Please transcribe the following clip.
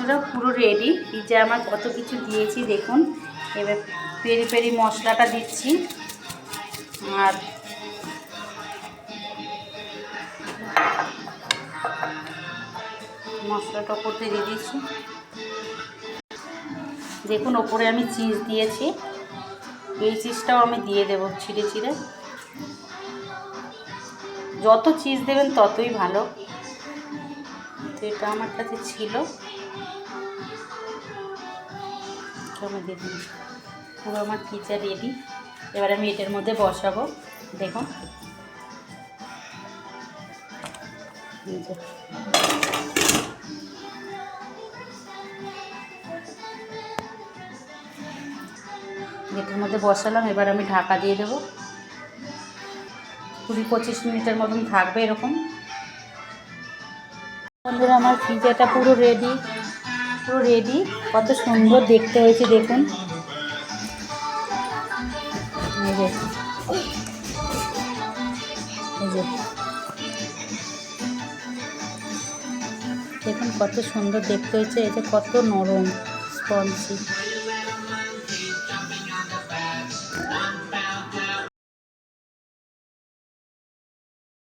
বন্ধুরা পুরো ready. Pizza আমার কত কিছু দিয়েছি দেখুন। এবার পেরি পেরি মশলাটা দিচ্ছি আর মশলাটা করতে দিয়ে দিচ্ছি। দেখুন ওপরে আমি চিজ দিয়েছি, এই চিজটাও আমি দিয়ে দেবো ছিঁড়ে ছিঁড়ে। যত চিজ দেবেন ততই ভালো। তো এটা আমার কাছে ছিল, আমি দিয়ে দিই। পুরো আমার পিৎজা রেডি। এবার আমি এটার মধ্যে বসাবো। দেখুন এটার মধ্যে বসালাম। এবার আমি ঢাকা দিয়ে দেবো। 20-25 মিনিটের মতন থাকবে এরকম। বন্ধুরা আমার পিৎজাটা পুরো রেডি, পুরো রেডি। কত সুন্দর দেখতে হয়েছে দেখুন। এই যে দেখুন কত সুন্দর দেখতে হয়েছে। এই যে কত নরম স্পঞ্জি।